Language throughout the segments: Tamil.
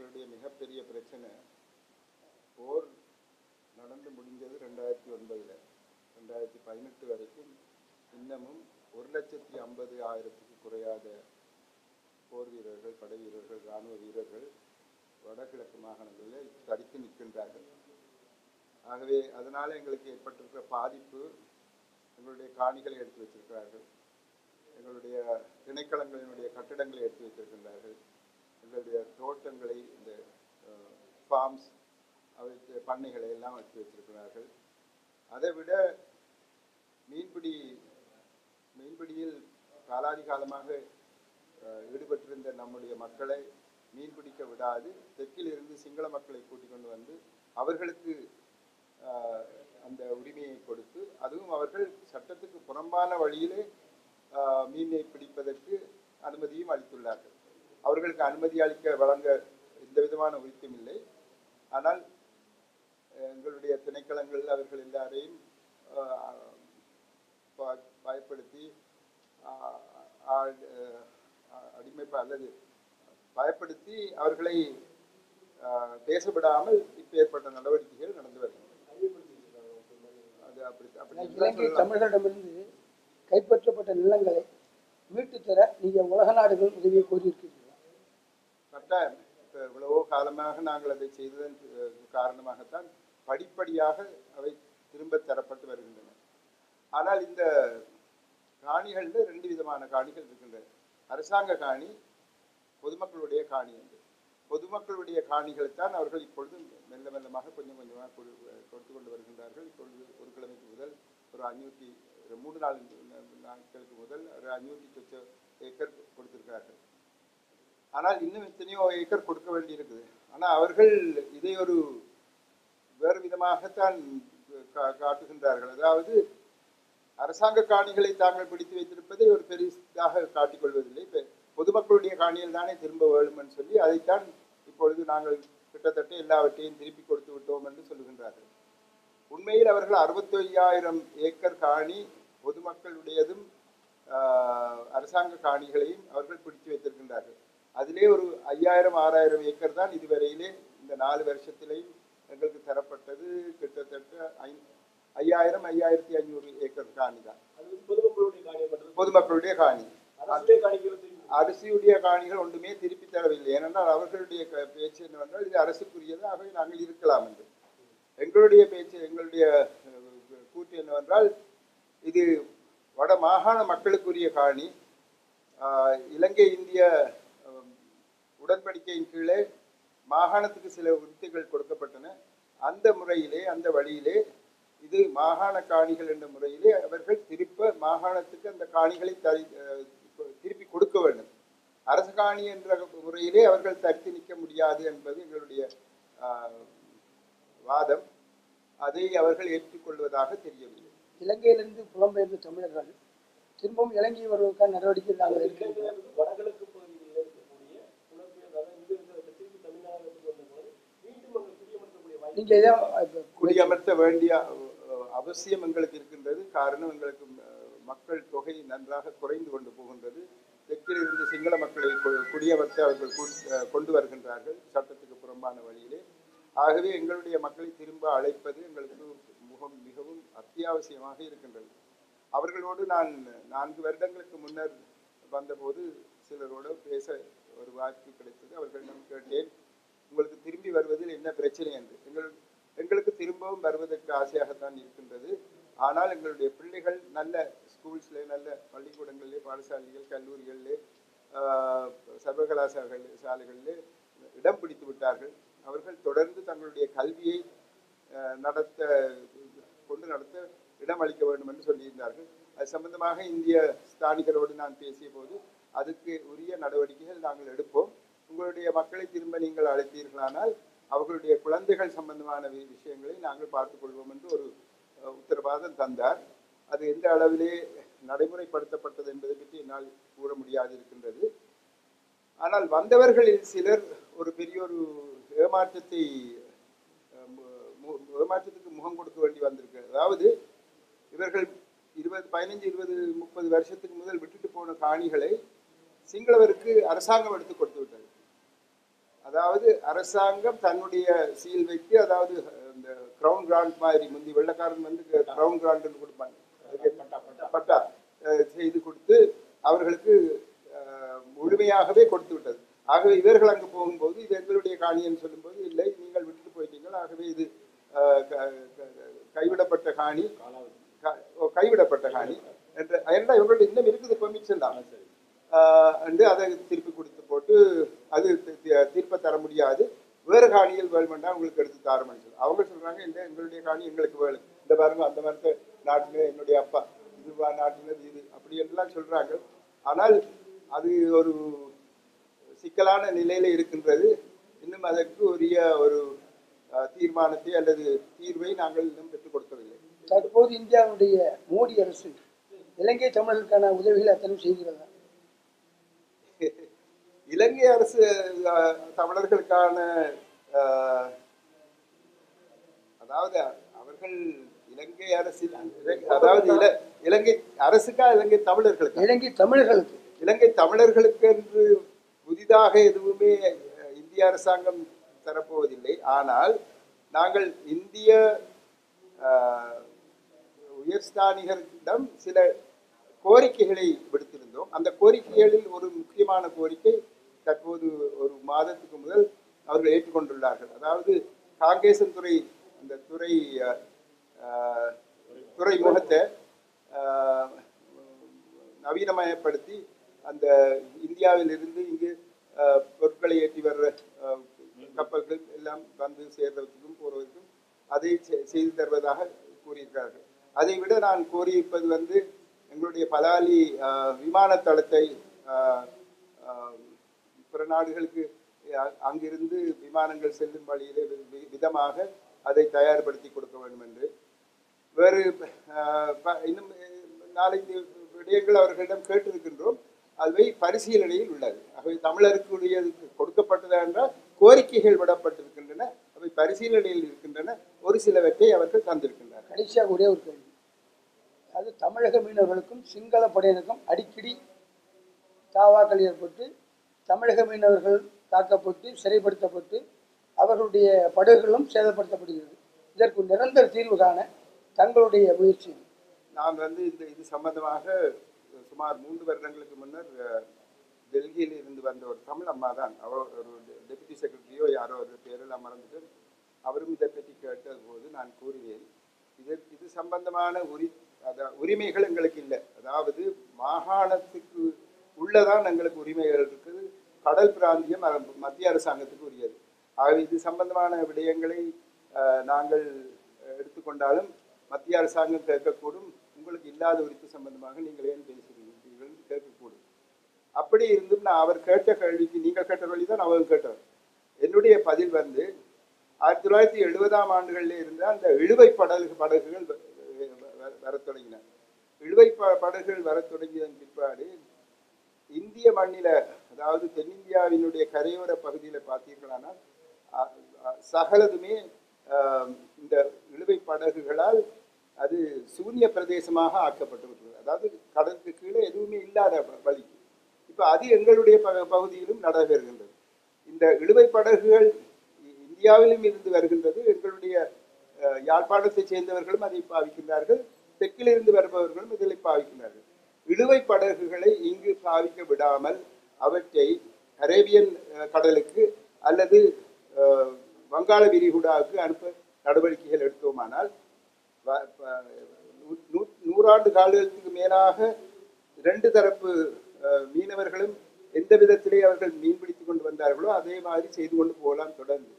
எங்களுடைய மிகப்பெரிய பிரச்சனை போர் நடந்து முடிஞ்சது 2009. 2018 வரைக்கும் இன்னமும் 1,50,000 குறையாத போர் வீரர்கள், படை வீரர்கள், இராணுவ வீரர்கள் வடகிழக்கு மாகாணங்களில் தடுத்து நிற்கின்றார்கள். ஆகவே அதனால் எங்களுக்கு ஏற்பட்டிருக்கிற பாதிப்பு, எங்களுடைய காணிகளை எடுத்து வச்சிருக்கிறார்கள், எங்களுடைய திணைக்களங்களினுடைய கட்டிடங்களை எடுத்து வைத்திருக்கின்றார்கள், எங்களுடைய தோட்டங்களை, இந்த ஃபார்ம்ஸ், அவை பண்ணைகளை எல்லாம் எடுத்து வச்சிருக்கிறார்கள். அதை விட மீன்பிடியில் காலாதி காலமாக ஈடுபட்டிருந்த நம்முடைய மக்களை மீன்பிடிக்க விடாது தெற்கிலிருந்து சிங்கள மக்களை கூட்டிக் கொண்டு வந்து அவர்களுக்கு அந்த உரிமையை கொடுத்து, அதுவும் அவர்கள் சட்டத்துக்கு புறம்பான வழியிலே மீனை பிடிப்பதற்கு அனுமதியும் அளித்துள்ளார்கள். அவர்களுக்கு அனுமதி வழங்க எந்த விதமான உரித்தும் இல்லை. ஆனால் எங்களுடைய திணைக்களங்கள் அவர்கள் எல்லாரையும் பயப்படுத்தி அல்லது பயப்படுத்தி அவர்களை பேசப்படாமல் இப்ப ஏற்பட்ட நடவடிக்கைகள் நடந்து வருகின்றன. இலங்கை தமிழர்களிடமிருந்து கைப்பற்றப்பட்ட நிலங்களை மீட்டு தர நீங்க உலக நாடுகள் உதவியை கோரியிருக்கிறீர்களா? கட்டாயம். இவ்வளவோ காலமாக நாங்கள் அதை செய்ததன் காரணமாகத்தான் படிப்படியாக அவை திரும்ப தரப்பட்டு வருகின்றன. ஆனால் இந்த காணிகளில் 2 விதமான காணிகள் இருக்கின்றன. அரசாங்க காணி, பொதுமக்களுடைய காணி என்று. பொதுமக்களுடைய காணிகளைத்தான் அவர்கள் இப்பொழுது மெல்ல மெல்லமாக கொஞ்சம் கொஞ்சமாக கொடுத்து கொண்டு வருகின்றார்கள். இப்பொழுது ஒரு கிழமைக்கு முதல் ஒரு 3 நாட்களுக்கு முதல் ஒரு 500 ஏக்கர் கொடுத்திருக்கிறார்கள். ஆனால் இன்னும் எத்தனையோ ஏக்கர் கொடுக்க வேண்டி இருக்குது. ஆனால் அவர்கள் இதை ஒரு வேறு விதமாகத்தான் காட்டுகின்றார்கள். அதாவது அரசாங்க காணிகளை தாங்கள் பிடித்து வைத்திருப்பதை ஒரு பெரிதாக காட்டிக்கொள்வதில்லை. இப்போ பொதுமக்களுடைய காணியில் தானே திரும்ப வேணும்னு சொல்லி அதைத்தான் இப்பொழுது நாங்கள் கிட்டத்தட்ட எல்லாவற்றையும் திருப்பி கொடுத்து விட்டோம் என்று சொல்லுகின்றார்கள். உண்மையில் அவர்கள் 65,000 ஏக்கர் காணி பொதுமக்களுடையதும் அரசாங்க காணிகளையும் அவர்கள் பிடித்து வைத்திருக்கின்றார்கள். அதிலே ஒரு 5,000-6,000 ஏக்கர் தான் இதுவரையிலே இந்த 4 வருஷத்திலேயும் எங்களுக்கு தரப்பட்டது. கிட்டத்தட்ட 5,000-5,500 ஏக்கர் காணி தான் பொதுமக்களுடைய காணி. அரசுடைய காணிகள் ஒன்றுமே திருப்பி தரவில்லை. ஏனென்றால் அவர்களுடைய பேச்சு என்னவென்றால் இது அரசுக்குரியது, ஆகவே நாங்கள் இருக்கலாம் என்று. எங்களுடைய பேச்சு, எங்களுடைய கூற்று என்னவென்றால் இது வட மாகாண மக்களுக்குரிய காணி. இலங்கை இந்திய உடன்படிக்கையின் கீழே மாகாணத்துக்கு சில உரிமைகள் கொடுக்கப்பட்டன. அந்த முறையிலே, அந்த வழியிலே இது மாகாண காணிகள் என்ற முறையிலே அவர்கள் திருப்ப மாகாணத்துக்கு அந்த காணிகளை திருப்பி கொடுக்க வேண்டும். அரசு காணி என்ற முறையிலே அவர்கள் தடுத்து நிற்க முடியாது என்பது எங்களுடைய வாதம். அதை அவர்கள் ஏற்றுக்கொள்வதாக தெரியவில்லை. இலங்கையிலிருந்து புலம்பெயர்ந்த தமிழர்கள் திரும்பவும் இலங்கை வருவதற்கான நடவடிக்கை நாங்கள் இருக்கிறோம். வடகிழக்கு பகுதிகளில் இருக்கக்கூடிய நீங்க குடியமர்த்த வேண்டிய அவசியம் எங்களுக்கு இருக்கின்றது. காரணம், எங்களுக்கு மக்கள் தொகை நன்றாக குறைந்து கொண்டு போகின்றது. தெற்கில் இருந்து சிங்கள மக்களை குடியமர்த்த அவர்கள் கொண்டு வருகின்றார்கள் சட்டத்துக்கு புறம்பான வழியிலே. ஆகவே எங்களுடைய மக்களை திரும்ப அழைப்பது எங்களுக்கு மிகவும் அத்தியாவசியமாக இருக்கின்றது. அவர்களோடு நான் 4 வருடங்களுக்கு முன்னர் வந்தபோது சிலரோடு பேச ஒரு வாய்ப்பு கிடைத்தது. அவர்களிடம் கேட்டேன், உங்களுக்கு திரும்பி வருவதில் என்ன பிரச்சனை என்று. எங்களுக்கு திரும்பவும் வருவதற்கு ஆசையாகத்தான் இருக்கின்றது. ஆனால் எங்களுடைய பிள்ளைகள் நல்ல ஸ்கூல்ஸ்ல, நல்ல பள்ளிக்கூடங்களிலே, பாடசாலைகள், கல்லூரிகளிலே, சர்வகலாசாலைகளிலே இடம் பிடித்து விட்டார்கள். அவர்கள் தொடர்ந்து தங்களுடைய கல்வியை நடத்த இடம் அளிக்க வேண்டும் என்று சொல்லியிருந்தார்கள். அது சம்பந்தமாக இந்திய ஸ்தானிகரோடு நான் பேசிய போது அதுக்கு உரிய நடவடிக்கைகள் நாங்கள் எடுப்போம். உங்களுடைய மக்களை திரும்ப நீங்கள் அழைத்தீர்களானால் அவர்களுடைய குழந்தைகள் சம்பந்தமான விஷயங்களை நாங்கள் பார்த்துக் கொள்வோம் என்று ஒரு உத்தரவாதம் தந்தார். அது எந்த அளவிலே நடைமுறைப்படுத்தப்பட்டது என்பதை பற்றி என்னால் கூற முடியாது இருக்கின்றது. ஆனால் வந்தவர்களில் சிலர் ஒரு பெரிய ஒரு ஏமாற்றத்துக்கு முகம் கொடுக்க வேண்டி வந்திருக்கு. அதாவது இவர்கள் 15, 20, 30 வருஷத்துக்கு முதல் விட்டுட்டு போன காணிகளை சிங்களவருக்கு அரசாங்கம் எடுத்து கொடுத்து விட்டது. அதாவது அரசாங்கம் தன்னுடைய சீல் வைத்து, அதாவது இந்த கிரவுன் கிராண்ட் மாதிரி முந்தி வெள்ளக்காரன் வந்து கிரவுன் கிராண்ட் கொடுப்பாங்க, பட்டா செய்து கொடுத்து அவர்களுக்கு முழுமையாகவே கொடுத்து விட்டது. ஆகவே இவர்கள் அங்கு போகும்போது இது எங்களுடைய காணின்னு சொல்லும்போது, இல்லை நீங்கள் விட்டுட்டு போயிட்டீங்கள், ஆகவே இது கைவிடப்பட்ட காணி என்ற இவர்கள் இன்னும் இருக்குது பெர்மிஷன் தான் என்று அதை திருப்பி கொடுத்து போட்டு, அது திருப்ப தர முடியாது, வேறு காணியில் வேணுமெண்டா உங்களுக்கு எடுத்து தாரமனு சொல்லி அவங்க சொல்றாங்க. இந்த எங்களுடைய காணி எங்களுக்கு வேணும், இந்த பாருங்க அந்த மரத்தை நாட்டின என்னுடைய அப்பா, இது நாட்டினது இது, அப்படி எல்லாம் சொல்றாங்க. ஆனால் அது ஒரு சிக்கலான நிலையில இருக்கின்றது. இன்னும் அதற்கு உரிய ஒரு தீர்மானத்தை அல்லது தீர்வை நாங்கள் இன்னும் பெற்றுக் கொடுக்கவில்லை. தற்போது இந்தியாவுடைய மோடி அரசு இலங்கை தமிழர்களுக்கான உதவிகளை அத்தனை செய்கிறதா? இலங்கை அரசு தமிழர்களுக்கான அதாவது அவர்கள் இலங்கை அரசில், அதாவது இலங்கை அரசுக்கா இலங்கை தமிழர்களுக்கு இலங்கை தமிழர்களுக்கு என்று புதிதாக எதுவுமே இந்திய அரசாங்கம் தரப்போவதில்லை. ஆனால் நாங்கள் இந்திய உயர்ஸ்தானிகரிடம் சில கோரிக்கைகளை விடுத்திருந்தோம். அந்த கோரிக்கைகளில் ஒரு முக்கியமான கோரிக்கை தற்போது ஒரு மாதத்துக்கு முதல் அவர்கள் ஏற்றுக்கொண்டுள்ளார்கள். அதாவது காங்கேசன் துறை, அந்த துறைமுகத்தை நவீனமயப்படுத்தி அந்த இந்தியாவில் இருந்து இங்கு பொருட்களை ஏற்றி வர்ற கப்பல்கள் எல்லாம் வந்து சேர்வதற்கும் போவதற்கும் அதை செய்து தருவதாக கூறியிருக்கிறார்கள். அதை விட நான் கோரியிருப்பது வந்து எங்களுடைய பலாலி விமான தளத்தை பிற நாடுகளுக்கு அங்கிருந்து விமானங்கள் செல்லும் வழியிலே விதமாக அதை தயார்படுத்தி கொடுக்க வேண்டும் என்று, வேறு இன்னும் 4-5 விடயங்கள் அவர்களிடம் கேட்டிருக்கின்றோம். அதுவே பரிசீலனையில் உள்ளது. அவை தமிழருக்கு கொடுக்கப்பட்டதா என்றால் கோரிக்கைகள் விடப்பட்டிருக்கின்றன, அவை பரிசீலனையில் இருக்கின்றன. ஒரு சிலவற்றை அவர்கள் தந்திருக்கின்றனர். கடைசியாக ஒரே ஒரு கேள்வி, அது தமிழக மீனவர்களுக்கும் சிங்கள படையினருக்கும் அடிக்கடி தாவாக்கள் ஏற்பட்டு தமிழக மீனவர்கள் தாக்கப்பட்டு சிறைப்படுத்தப்பட்டு அவர்களுடைய படகுகளும் சேதப்படுத்தப்படுகிறது. இதற்கு நிரந்தர தீர்வு காண தங்களுடைய முயற்சி? நான் வந்து இது சம்பந்தமாக சுமார் 3 வருடங்களுக்கு முன்னர் டெல்லியில் இருந்து வந்த ஒரு தமிழ் அம்மா தான், அவர் ஒரு டெபுட்டி செக்ரட்டரியோ யாரோ ஒரு பேரெல்லாம் மறந்துட்டு, அவரும் இதை பற்றி கேட்ட போது நான் கூறுவேன், இது சம்பந்தமான உரிமைகள் எங்களுக்கு இல்லை. அதாவது மாகாணத்துக்கு உள்ளதான் எங்களுக்கு உரிமைகள் இருக்குது, கடல் பிராந்தியம் மத்திய அரசாங்கத்துக்கு உரியது. ஆகவே இது சம்பந்தமான விடயங்களை நாங்கள் எடுத்துக்கொண்டாலும் மத்திய அரசாங்கம் கேட்கக்கூடும், உங்களுக்கு இல்லாத உரிமை சம்பந்தமாக நீங்கள் ஏன் பேசுகிறீர்கள் கேட்கக்கூடும். அப்படி இருந்தும் நான் அவர் கேட்ட கேள்விக்கு, நீங்கள் கேட்ட கேள்வி தான் அவர் கேட்டார். என்னுடைய பதில் வந்து 1970ஆம் ஆண்டுகளில் இருந்த அந்த இழுவை படகுகள் வர தொடங்கின. இழுவை படகுகள் வர தொடங்கியதன் பிற்பாடு இந்திய மண்ணில, அதாவது தென்னிந்தியாவினுடைய கரையோர பகுதியில் பார்த்தீர்களானால் சகலதுமே இந்த இழுவை படகுகளால் அது சூன்ய பிரதேசமாக ஆக்கப்பட்டு, அதாவது கடலுக்கு கீழே எதுவுமே இல்லாத வழி. இப்போ அது எங்களுடைய பகுதியிலும் நடைபெறுகின்றது. இந்த இழுவை படகுகள் இந்தியாவிலும் இருந்து வருகின்றது. எங்களுடைய யாழ்ப்பாணத்தை சேர்ந்தவர்களும் அதை பாவிக்கின்றார்கள், தெற்கிலிருந்து வருபவர்களும் இதில் பாவிக்கின்றார்கள். இழுவை படகுகளை இங்கு பாவிக்க விடாமல் அவற்றை அரேபியன் கடலுக்கு அல்லது வங்காள விரிகுடாவுக்கு அனுப்ப நடவடிக்கைகள் எடுத்தோமானால் 100 ஆண்டு காலத்துக்கு மேலாக 2 தரப்பு மீனவர்களும் எந்த விதத்திலே அவர்கள் மீன்பிடித்து கொண்டு வந்தார்களோ அதே மாதிரி செய்து கொண்டு போகலாம் தொடர்ந்து.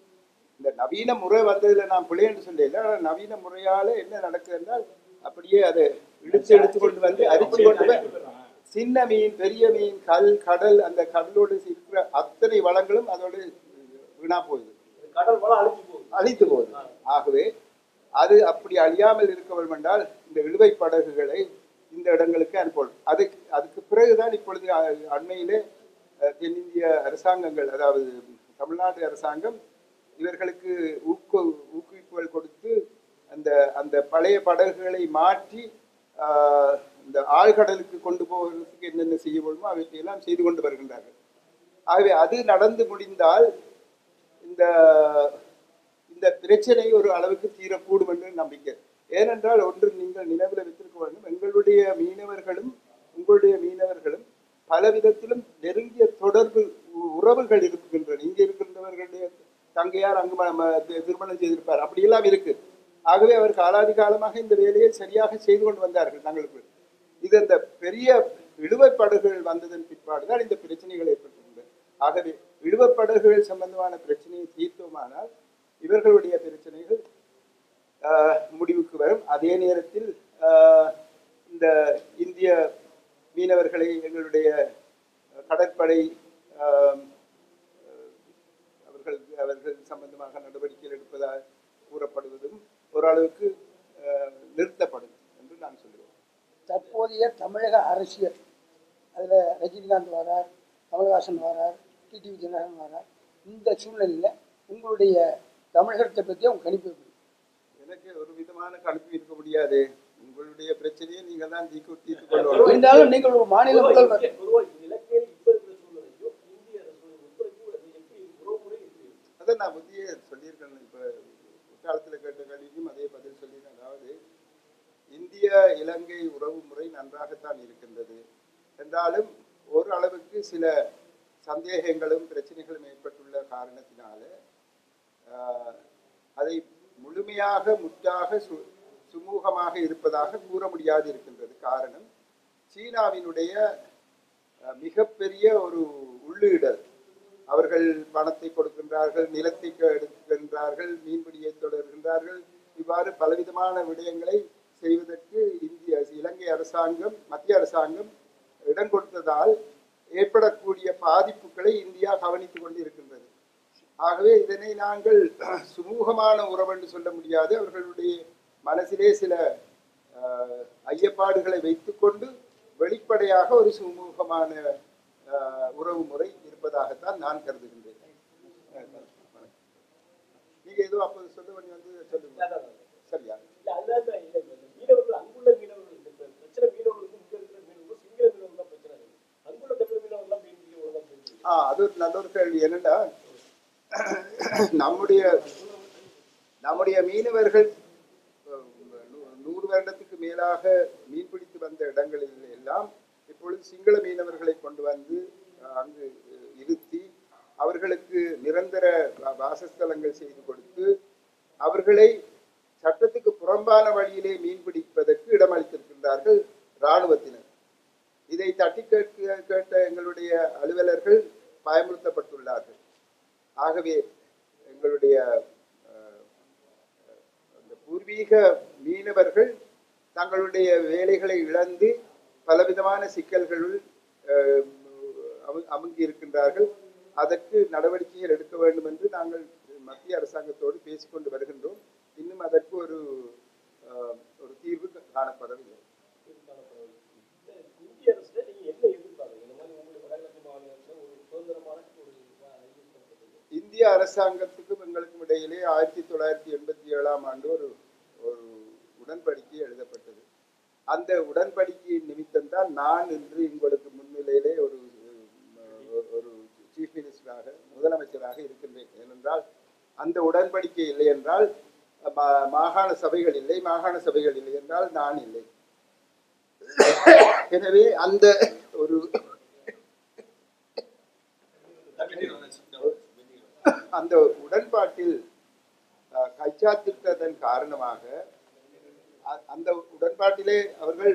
இந்த நவீன முறை வந்ததில் நான் பிள்ளை என்று சொல்லல, ஆனால் நவீன முறையால் என்ன நடக்குது என்றால் அப்படியே அதை எடுத்து கொண்டு வந்து அரிச்சு கொண்டு சின்ன மீன், பெரிய மீன், கடல், அந்த கடலோடு இருக்கிற அத்தனை வளங்களும் அதோடு வீணா போகுது, அழித்து போகுது. ஆகவே அது அப்படி அழியாமல் இருக்க வேண்டும் என்றால் இந்த இழுவை படகுகளை இந்த இடங்களுக்கு அனுப்பணும். அதுக்கு பிறகுதான் இப்பொழுது அண்மையிலே தென்னிந்திய அரசாங்கங்கள், அதாவது தமிழ்நாடு அரசாங்கம் இவர்களுக்கு ஊக்குவிப்புகள் கொடுத்து அந்த பழைய படகுகளை மாற்றி இந்த ஆழ்கடலுக்கு கொண்டு போவதற்கு என்னென்ன செய்ய முடியுமோ அவற்றையெல்லாம் செய்து கொண்டு வருகின்றார்கள். ஆகவே அது நடந்து முடிந்தால் இந்த இந்த பிரச்சனை ஒரு அளவுக்கு தீரக்கூடும் என்று நம்பிக்கை. ஏனென்றால் ஒன்று நீங்கள் நினைவில் வைத்திருக்க வேண்டும், எங்களுடைய மீனவர்களும் உங்களுடைய மீனவர்களும் பல விதத்திலும் நெருங்கிய தொடர்பு உறவுகள் இருக்கின்றன. இங்கே இருக்கின்றவர்களுடைய தங்கையார் அங்கு திருமணம் செய்திருப்பார், அப்படியெல்லாம் இருக்கு. ஆகவே அவர் காலாதி காலமாக இந்த வேலையை சரியாக செய்து கொண்டு வந்தார்கள் தங்களுக்கு. இது இந்த பெரிய இழுவைப்படகுகள் வந்ததன் பிற்பாடுதான் இந்த பிரச்சனைகள் ஏற்பட்டிருந்தது. ஆகவே இழுவைப்படகுகள் சம்பந்தமான பிரச்சனையை தீர்த்தோமானால் இவர்களுடைய பிரச்சனைகள் முடிவுக்கு வரும். அதே நேரத்தில் இந்த இந்திய மீனவர்களை எங்களுடைய கடற்படை அவர்கள் சம்பந்தமாக நடவடிக்கைகள் எடுப்பதாக கூறப்படுவதும் ஓரளவுக்கு நிறுத்தப்படும் என்று நான் சொல்லுவேன். தற்போதைய தமிழக அரசியல், அதில் ரஜினிகாந்த் வரார், கமல்ஹாசன் வரார், டிடிவி தினகரன் வரார். இந்த சூழ்நிலையில் உங்களுடைய தமிழகத்தை பற்றி அவங்க கணிப்பு எப்படி? எனக்கு ஒரு விதமான கணிப்பு இருக்க முடியாது. உங்களுடைய பிரச்சனையை நீங்கள் தான் தீர்த்து கொள்வாங்க. இருந்தாலும் நீங்கள் ஒரு மாநில முதல்வர், அதை நான் புதிய சொல்லியிருக்கேன். இப்போ குற்றாலத்தில் கேட்ட கேள்விக்கும் அதே பதில் சொல்லியிருக்கேன். அதாவது இந்திய இலங்கை உறவு முறை நன்றாகத்தான் இருக்கின்றது என்றாலும் ஒரு அளவுக்கு சில சந்தேகங்களும் பிரச்சனைகளும் ஏற்பட்டுள்ள காரணத்தினால அதை முழுமையாக முற்றாக சுமூகமாக இருப்பதாக கூற முடியாது இருக்கின்றது. காரணம், சீனாவினுடைய மிகப்பெரிய ஒரு உள்ளீடல். அவர்கள் பணத்தை கொடுக்கின்றார்கள், நிலத்தை எடுக்கின்றார்கள், மீன்பிடியை தொடர்கின்றார்கள். இவ்வாறு பலவிதமான விடயங்களை செய்வதற்கு இலங்கை அரசாங்கம், மத்திய அரசாங்கம் இடம் கொடுத்ததால் ஏற்படக்கூடிய பாதிப்புகளை இந்தியா கவனித்துக் கொண்டு இருக்கின்றது. ஆகவே இதனை நாங்கள் சுமூகமான உறவென்று சொல்ல முடியாது. அவர்களுடைய மனசிலே சில ஐயப்பாடுகளை வைத்துக்கொண்டு வெளிப்படையாக ஒரு சுமூகமான உறவு முறை இருப்பதாகத்தான் நான் கருதுகின்றேன். நீங்க ஏதோ அப்போது சொல்ல வேண்டிய வந்து சொல்லுங்க. சரியா? மீனவர்கள் அங்குள்ள மீனவர்கள் பிரச்சனை, மீனவர்களுக்கு இங்க இருக்கிற மீனவர்கள் சிங்கள மீனவர்கள் தான் பிரச்சனை. அங்குள்ள தமிழ் மீனவர்கள் மீன் பிடிக்க அது ஒரு நல்ல ஒரு கேள்வி. என்னன்னா, நம்முடைய மீனவர்கள் 100 வருடத்துக்கு மேலாக மீன்பிடித்து வந்த இடங்களில் எல்லாம் இப்பொழுது சிங்கள மீனவர்களை கொண்டு வந்து அங்கு இருத்தி அவர்களுக்கு நிரந்தர வாசஸ்தலங்கள் செய்து கொடுத்து அவர்களை சட்டத்துக்கு புறம்பான வழியிலே மீன்பிடிப்பதற்கு இடமளித்திருக்கின்றார்கள் இராணுவத்தினர். இதை தட்டி கேட்ட எங்களுடைய அலுவலர்கள் பயமுறுத்தப்பட்டுள்ளார்கள். ஆகவே எங்களுடைய பூர்வீக மீனவர்கள் தங்களுடைய வேலைகளை இழந்து பலவிதமான சிக்கல்களுள் அமுங்கி இருக்கின்றார்கள். அதற்கு நடவடிக்கைகள் எடுக்க வேண்டும் என்று நாங்கள் மத்திய அரசாங்கத்தோடு பேசிக்கொண்டு வருகின்றோம். இன்னும் அதற்கு ஒரு தீர்வு காணப்படவில்லை. இந்திய அரசாங்கத்துக்கும் எங்களுக்கும் இடையிலே 1987ஆம் ஆண்டு ஒரு உடன்படிக்கை எழுதப்பட்டது. அந்த உடன்படிக்கையின் நிமித்தம்தான் நான் இன்று உங்களுக்கு முன்னிலையிலே ஒரு சீஃப் மினிஸ்டராக, முதலமைச்சராக இருக்கின்றேன். ஏனென்றால் அந்த உடன்படிக்கை இல்லை என்றால் மாகாண சபைகள் இல்லை, மாகாண சபைகள் இல்லை என்றால் நான் இல்லை. எனவே அந்த உடன்பாட்டில் கைச்சாத்திட்டதன் காரணமாக அந்த உடன்பாட்டிலே அவர்கள்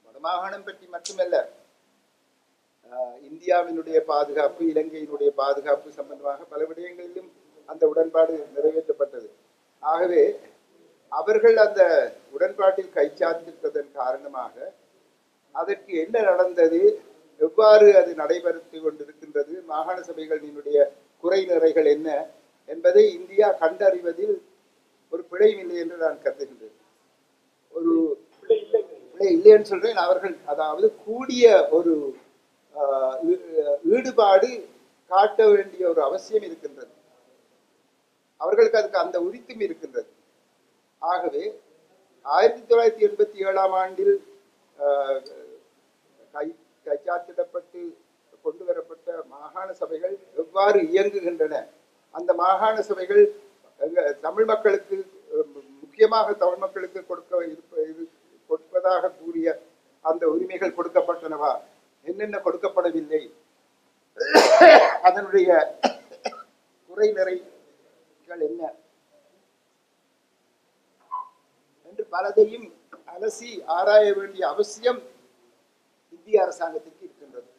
வடமாகாணம் பற்றி மட்டுமல்ல, இந்தியாவினுடைய பாதுகாப்பு, இலங்கையினுடைய பாதுகாப்பு சம்பந்தமாக பல விடயங்களிலும் அந்த உடன்பாடு நிறைவேற்றப்பட்டது. ஆகவே அவர்கள் அந்த உடன்பாட்டில் கைச்சாத்திட்டதன் காரணமாக அதற்கு என்ன நடந்தது, எவ்வாறு அது நடைபெற்று கொண்டிருக்கின்றது, மாகாண சபைகளினுடைய குறை நிறைகள் என்ன என்பதை இந்தியா கண்டறிவதில் ஒரு பிழையும் இல்லை என்று நான் கருதுகின்றேன். ஒரு பிழை இல்லைன்னு சொல்றேன். அவர்கள் அதாவது கூடிய ஒரு ஈடுபாடு காட்ட வேண்டிய ஒரு அவசியம் இருக்கின்றது. அவர்களுக்கு அதுக்கு அந்த உரித்தும் இருக்கின்றது. ஆகவே 1987ஆம் ஆண்டில் கைச்சாத்திடப்பட்டு கொண்டு வரப்பட்ட மாகாண சபைகள் எவ்வாறு இயங்குகின்றன, அந்த மாகாண சபைகள் தமிழ் மக்களுக்கு முக்கியமாக தமிழ் மக்களுக்கு கொடுப்பதாக கூறிய அந்த உரிமைகள் கொடுக்கப்பட்டனவா, என்னென்ன கொடுக்கப்படவில்லை, அதனுடைய குறை நிறைகள் என்ன என்று பலதையும் அலசி ஆராய வேண்டிய அவசியம் இந்திய அரசாங்கத்திற்கு இருக்கின்றது.